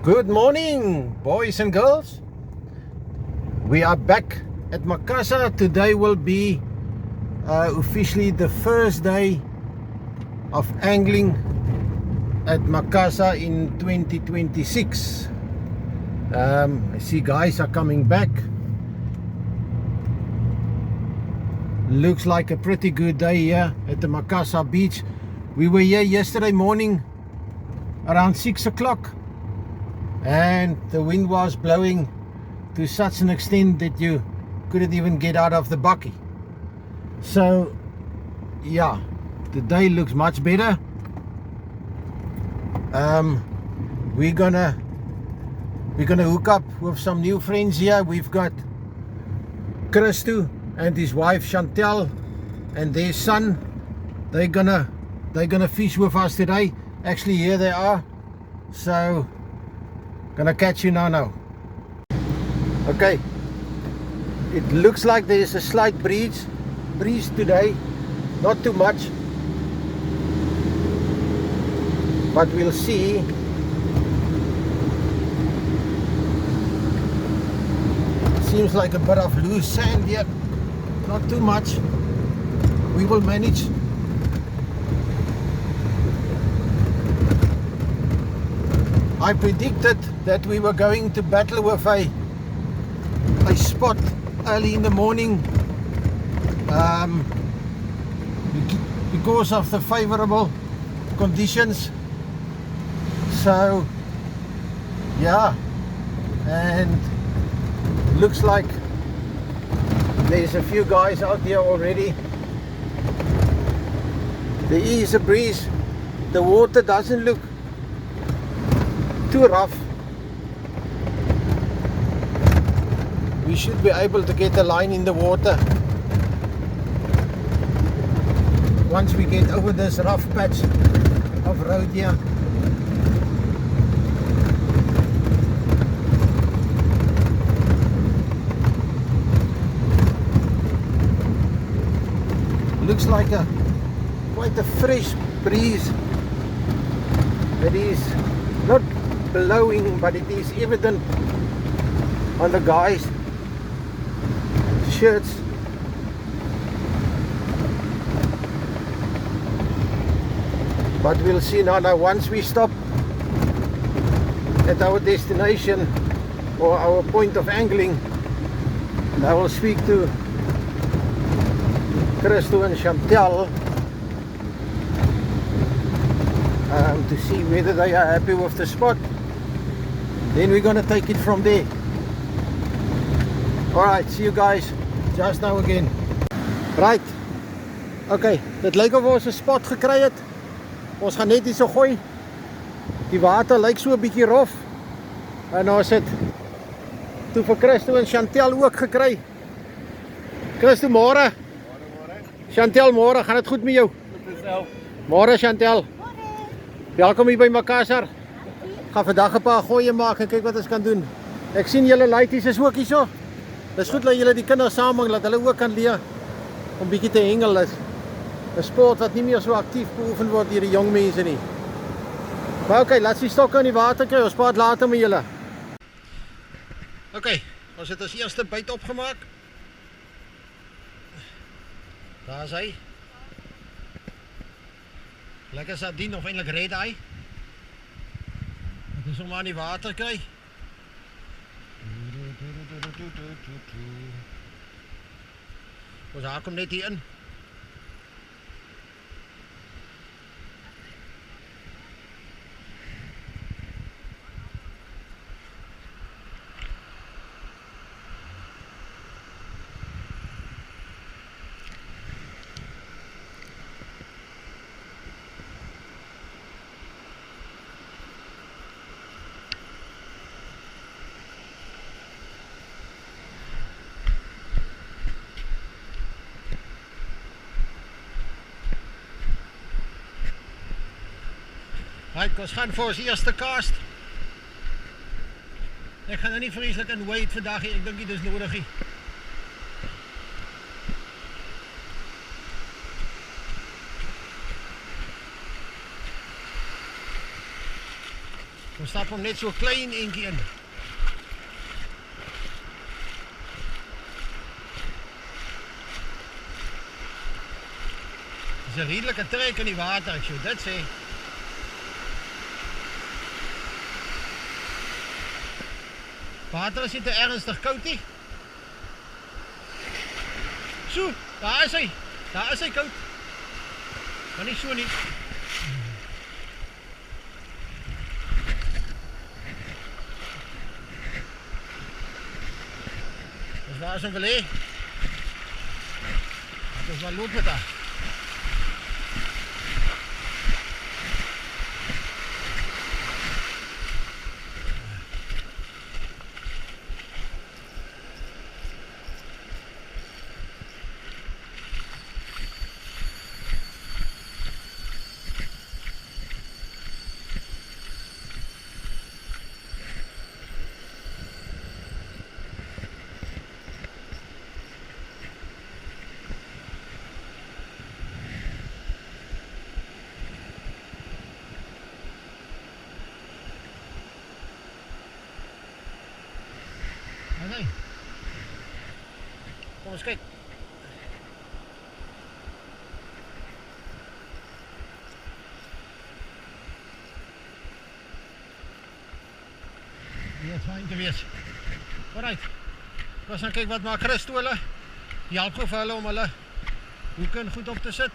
Good morning, boys and girls. We are back at Makassar. Today will be officially the first day of angling at Makassar in 2026. I see guys are coming back. Looks like a pretty good day here at the Makassar beach. We were here yesterday morning around 6 o'clock. And the wind was blowing to such an extent that you couldn't even get out of the bakkie. So yeah, the day looks much better. We're gonna hook up with some new friends here. We've got Christo and his wife Chantel and their son. They're gonna fish with us today. Actually, here they are. So gonna catch you now. Okay, it looks like there's a slight breeze today, not too much, but we'll see. Seems like a bit of loose sand here, not too much. We will manage. I predicted that we were going to battle with a spot early in the morning because of the favorable conditions. So yeah, and looks like there's a few guys out there already. There is a breeze. The water doesn't look too rough. We should be able to get a line in the water once we get over this rough patch of road here. Looks like quite a fresh breeze. It is not blowing, but it is evident on the guys' shirts. But we'll see now. Once we stop at our destination or our point of angling, I will speak to Christo and Chantel to see whether they are happy with the spot. Then we're gonna take it from there. Alright, see you guys just now again. Right, okay, dit lyk of ons 'n spot gekry het. Ons gaan net hier so gooi. Die water lyk so 'n bietjie rof. En ons het toe vir Christo en Chantel ook gekry. Christo, môre. Chantel, môre, gaan dit goed met jou? Môre Chantel. Welkom hier by Makassar. Gaan vandag 'n paar gooie maak en kyk wat ons kan doen. Ek sien julle laities is ook hierso. Dis goed dat julle die kinders saambring, dat hulle ook kan leer om bietjie te hengel. Is 'n sport wat nie meer so aktief beoefen word deur die jong mense nie. Maar okay, laat die stokke in die water kry. Ons praat later met julle. Okay, ons het ons eerste byt opgemaak. Daar is hy. Lekker sardien of eintlik red eye. Dit is om aan die water kry. Ons haak hom net hier in. Right, ons gaan vir ons eerste cast. Ek gaan nou nie vreeslik in wade vandag nie, ek dink dit is nodig nie. Ons stap hom net so klein eentjie in. Dis 'n redelike trek in die water, ek sou dit sê. Water is nie te ernstig koud nie. So, daar is hy koud. Maar nie so nie. Dis waar is hom wil hê. Dis maar loop met haar. Okay. Kom ons kyk. Hier het fyn te wees. Alright. Ons gaan kyk wat maak Christo hulle. Die help vir hulle om hulle hoeke goed op te sit.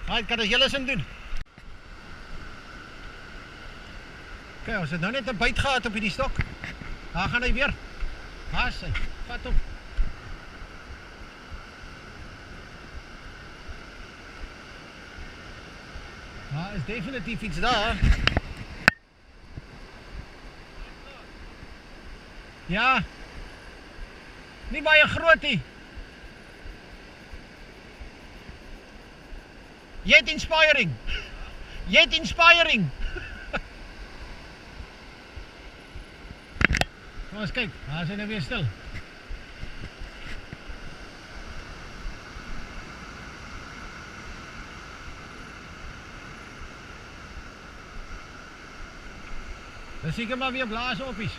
Alright, kan dit julle sin doen? Kijk, ons het nou net 'n byt gehad op hierdie stok. Daar gaan hy weer. Daar is hy. Vat hom. Daar is definitief iets daar. Ja. Nie baie groot nie. Yet inspiring. Yet inspiring. Kom eens kyk, daar is hy nou weer stil. Dan seker maar weer blaas opies.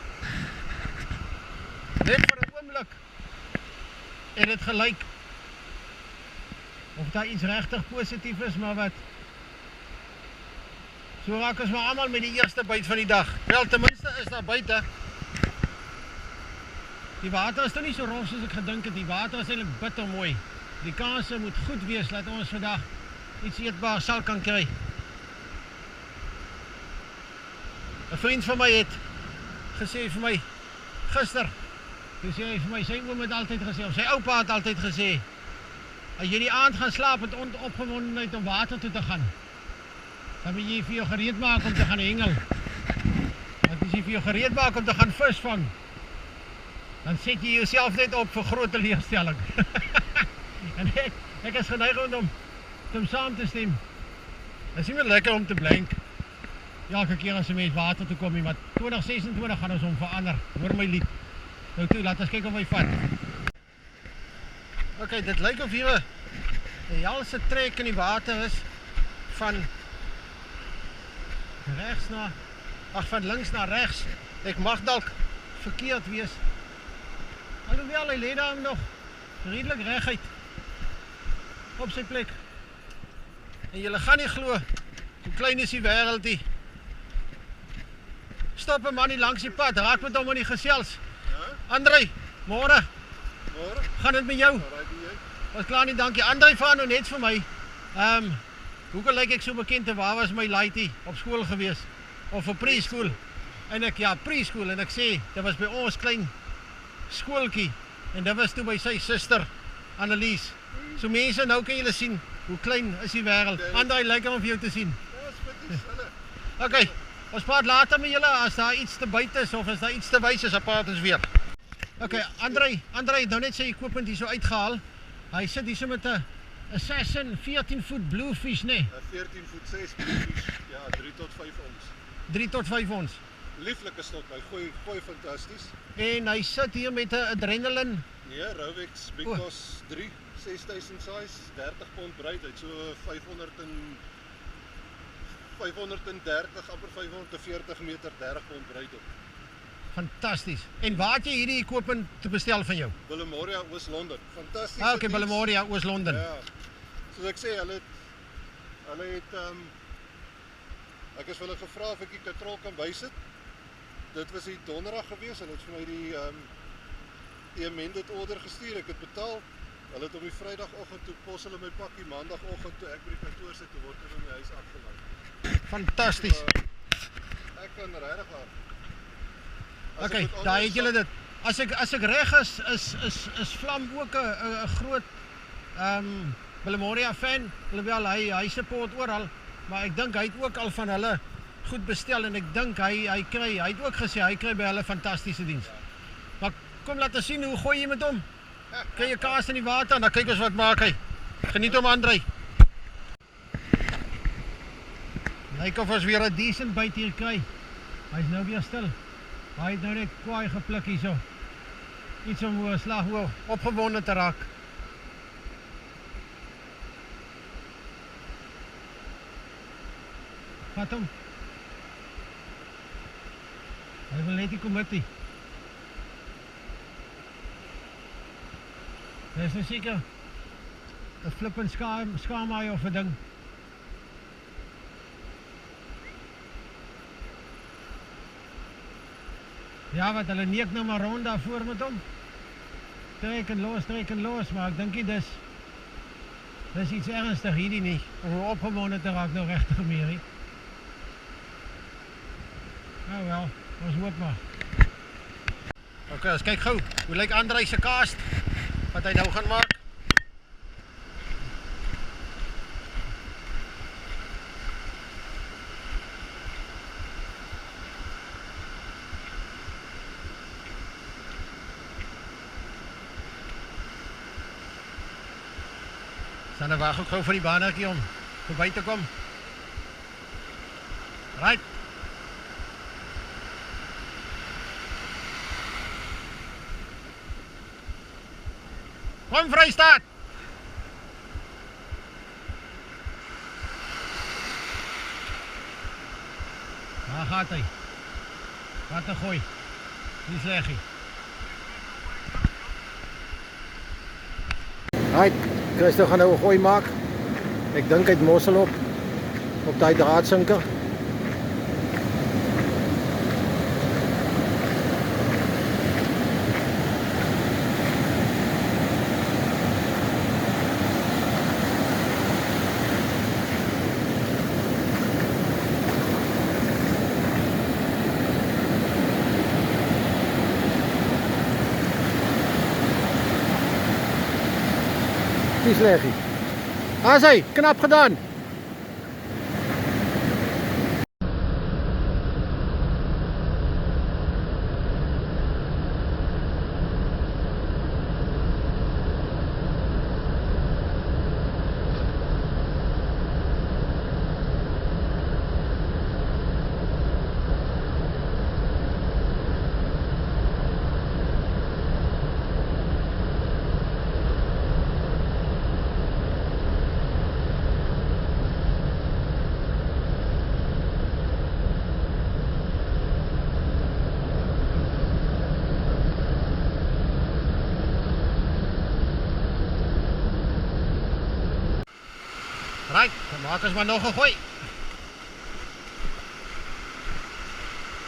Net vir 'n oomblik het dit gelyk of daar iets regtig positief is, maar wat so raak ons maar almal met die eerste byt van die dag. Wel, ten minste is daar buite. Die water is toch nie so rof soos ek gedink het. Die water is eintlik bitter mooi. Die kanse moet goed wees dat ons vandag iets eetbaar sal kan kry. 'n vriend van my het gesê vir my gister, toe sê hy vir my, sy oom het altyd gesê, of sy oupa het altyd gesê, as jy die aand gaan slaap met opgewondenheid om water toe te gaan, dan moet jy vir jou gereed maak om te gaan hengel. Want as jy vir jou gereed maak om te gaan vis vang, dan set jy jouself net op vir groot teleurstelling. En ek is geneig om saam te stem. Dit is nie meer lekker om te blank. Elke keer as 'n mens water toe kom nie, maar 2026 gaan ons hom verander. Hoor my lied. Nou toe, laat ons kyk of hy vat. Ok, dit lyk of hier 'n helse trek in die water is van van links na regs. Ek mag dalk verkeerd wees. Alhoewel, hy lê daar nog redelik reguit op sy plek. En julle gaan nie glo hoe klein is die wêreldie. Stop 'n man hier langs die pad, raak met hom in die gesels. Ja? Andrei, môre. Môre. Gaan dit met jou? Was klaar nie, dankie. Andrei, vaar nou net vir my. Hoekom lyk ek so bekend en waar was my laaitie op skool gewees? Of op preschool? En ek, ja, preschool, en ek sê, dit was by ons klein skooltjie. En dit was toe by sy suster, Annelies. So mense, nou kan julle sien, hoe klein is die wêreld. Andrei, lekker om vir jou te sien. Ja, spesifiek hulle. Ok, ons praat later met julle, as daar iets te buite is, of as daar iets te wys is, dan praat ons weer. Ok, Andrei het nou net sy equipment hier so uitgehaal. Hy sit hier so met 'n Assassin 14 voet bluefish, nee? 14 voet 6 bluefish, ja, 3 tot 5 ons. 3 tot 5 ons. lieflike stot, hy gooi fantasties. En hy sit hier met 'n adrenaline. Nee, Rovex Bicos 3, 6000 size, 30 pond breed, hy het so 530, amper 540 meter, 30 pond breed op. Fantasties. En waar het jy hierdie equipment te bestel van jou? Billemoria, Oos-London. Fantasties. Okay, Billemoria, Oos-London. Ja. Soos ek sê, hulle het ek is vir hulle gevra of ek die katrol kan bysit. Dit was die donderdag gewees, hulle het vir my die amended order gestuur, ek het betaal. Hulle het op die vrydagoggend toe pos hulle my pakkie, maandagoggend toe ek by die kantoor sit, toe word hulle my huis afgelaai. Fantasties. Ek kan regtig waar. Okay, daar het julle dit. As ek reg is Vlam ook 'n groot Billemoria fan. Alhoewel hy support oral, maar ek dink hy het ook al van hulle goed bestel en ek dink hy het ook gesê hy kry by hulle fantastiese diens. Maar kom laat ons sien hoe gooi jy met hom. Kry jy kaas in die water en dan kyk ons wat maak hy. Geniet hom Andrei. Lyk of ons weer 'n decent byt hier kry. Hy's nou weer stil. Hy het nou net kwaai gepluk hierso. Iets om 'n slag opgewonde te raak. Vat hom. Hy wil net nie kom met nie. Dis nou seker 'n flippend skaamhaai of 'n ding. Ja, wat hulle neek nou maar rond daarvoor met hom. Trek en los, maar ek dink nie dis iets ernstig hierdie nie. Om opgewonde te raak nou regtig meer nie. Nou wel, ons hoop maar. Okay, ons kyk gou. Hoe lyk Andrei se cast? Wat hy nou gaan maak? Dan wag ek gou vir die banertjie om verby te kom. Right. Kom Vrystaat. Daar gaat hy. Wat 'n gooi. Nie sleg nie. Right. Christo gaan nou 'n gooi maak. Ek dink hy het mossel op daai draadsinker. Die sleggie. As hy, knap gedaan. Right, dan maak ons maar nog 'n gooi.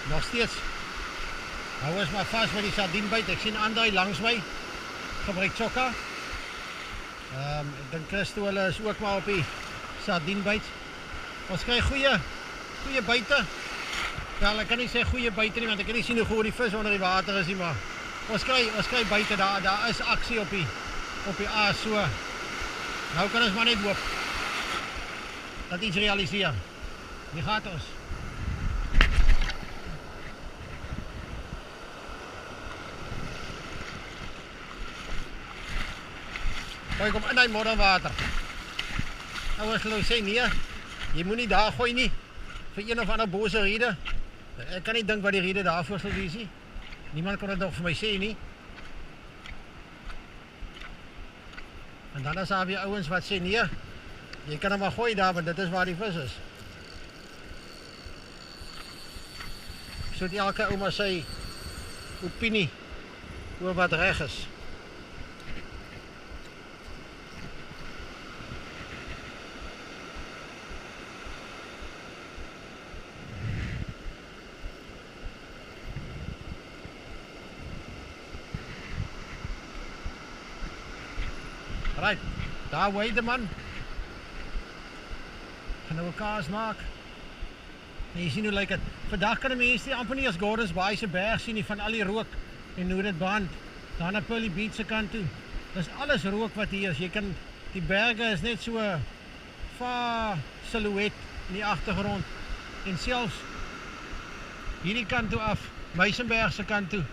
Nog steeds. Hou ons maar vas met die sardienbyt. Ek sien Andrei langs my. Gebruik sokka. Ek dink Christo hulle is ook maar op die sardienbyt. Ons kry goeie byte. Wel, ek kan nie sê goeie byte nie want ek kan nie sien hoe goed die vis onder die water is nie, maar ons kry byte daar. Daar is aksie op die aas so. Nou kan ons maar net hoop dat iets realiseer. Die gaat ons. Gooi kom in die modderwater. Nou as hulle sê nee, jy moet nie daar gooi nie. Vir een of ander bose rede. Ek kan nie dink wat die rede daarvoor sal wees nie. Niemand kon dit nog vir my sê nie. En dan is daar weer ouens wat sê, nee, jy kan hom maar gooi daar, want dit is waar die vis is. So het elke ou maar sy opinie oor wat reg is. Right, daar waai die man. Gaan nou 'n kaas maak. En jy sien hoe lyk dit. Vandag kan die mense amper nie as Gordons Bay se berg sien nie van al die rook en hoe dit brand. Daar na Pearly Beach se kant toe. Dis alles rook wat hier is. Jy kan die berge is net so vaar silhouet in die agtergrond. En selfs hierdie kant toe af, Meisenberg se kant toe.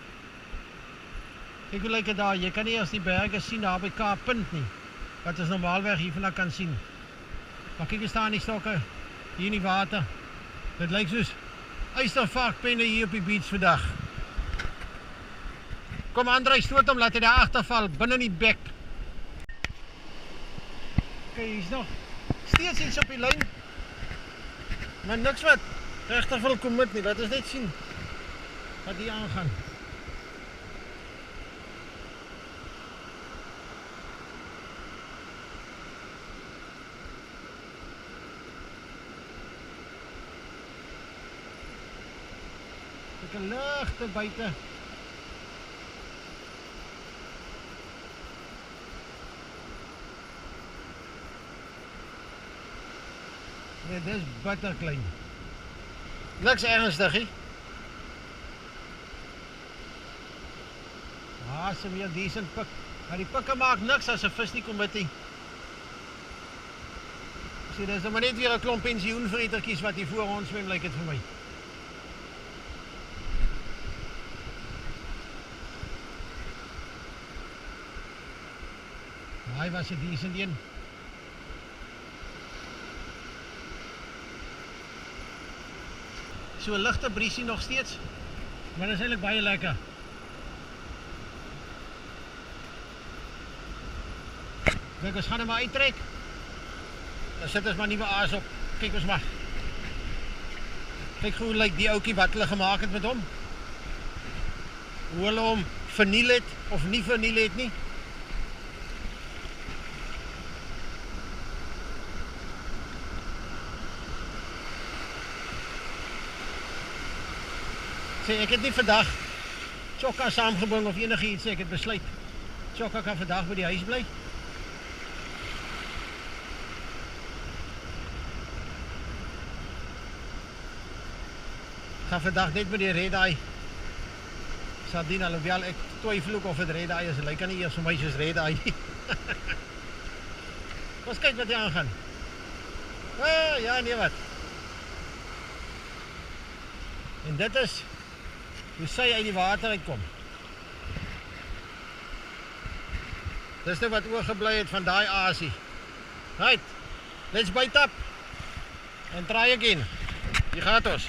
Kyk hoe lyk dit daar. Jy kan nie eens die berge sien daar by Kaappunt nie. Wat ons normaalweg hiervan kan sien. Maar kyk, hier staan die stokke hier in die water. Dit lyk soos uistervarkpenne hier op die beach vandag. Kom André, stoot hom, laat hy daar agterval, binne in die bek. Kyk, hier is nog steeds iets op die lyn. Maar niks wat regtig wil commit nie, laat ons net sien wat hier aangaan. Ek ligte buite. Nee, dis bitter klein. Niks ernstig, hè? Some weer decent pik. Maar die pikke maak niks as 'n vis nie kom met nie. So dis maar net weer 'n klomp pensioenvretertjies wat hier voor ons swem, lyk dit vir my. Hy was 'n decent een. So 'n ligte briesie nog steeds, maar dit is eintlik baie lekker. Kyk, ons gaan hom maar uittrek. Dan sit ons maar nuwe aas op. Kyk ons maar. Kyk hoe lyk die ouetjie wat hulle gemaak het met hom. Hoe hulle hom verniel het of nie verniel het nie. Sê, ek het nie vandag Chokka saamgebring of enige iets, ek het besluit Chokka kan vandag by die huis bly. Ek gaan vandag net by die red eye sardine, alhoewel ek twyfel ook of het red eye is, lyk kan nie eers vir my soos red eye. Ons kyk wat hier aangaan. Ja, nee wat. En dit is hoe sy uit die water uitkom. Dis nou wat oorgebly het van daai aasie. Right, let's bite up and try again. Hier gaat ons.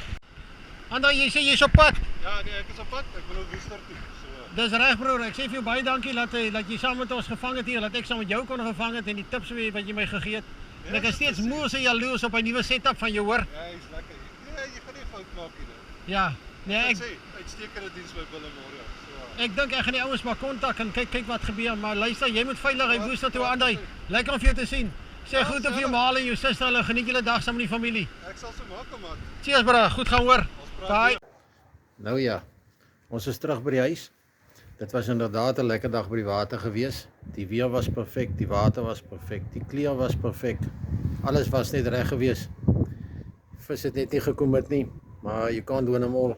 André, jy sê jy is op pad? Ja, nee, ek is op pad. Ek wil nou Woester toe. So. Dis reg broer, ek sê vir jou baie dankie dat jy saam met ons gevang het hier, dat ek saam met jou kon gevang het en die tips wat jy my gegee het. En ek is steeds moe en jaloers op 'n nuwe setup van jou, hoor. Ja, hy's lekker. Nee, jy gaan nie fout maak nie. Ja, nee, ek sê uitstekende diens by Bullemore. So. Ek dink ek gaan die ouens maar kontak en kyk wat gebeur, maar luister, jy moet veilig uit Woester toe, André. Lekker om vir jou te sien. Sê goed op jou ma en jou suster, hulle geniet julle dag saam met die familie. Ek sal so maak, man. Cheers bro, goed gaan hoor. Bye. Nou ja, ons is terug by die huis. Dit was inderdaad 'n lekker dag by die water gewees. Die weer was perfek, die water was perfek, die kleur was perfek. Alles was net reg gewees. Vis het net nie gekom met nie, maar you can't win them all.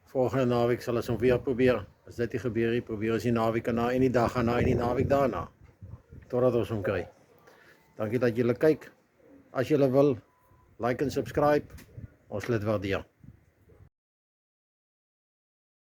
Volgende naweek sal ons hom weer probeer. As dit nie gebeur nie, probeer ons die naweek na en die dag gaan na en die naweek daarna. Totdat ons hom kry. Dankie dat julle kyk. As julle wil, like en subscribe. Ons sal dit waardeer.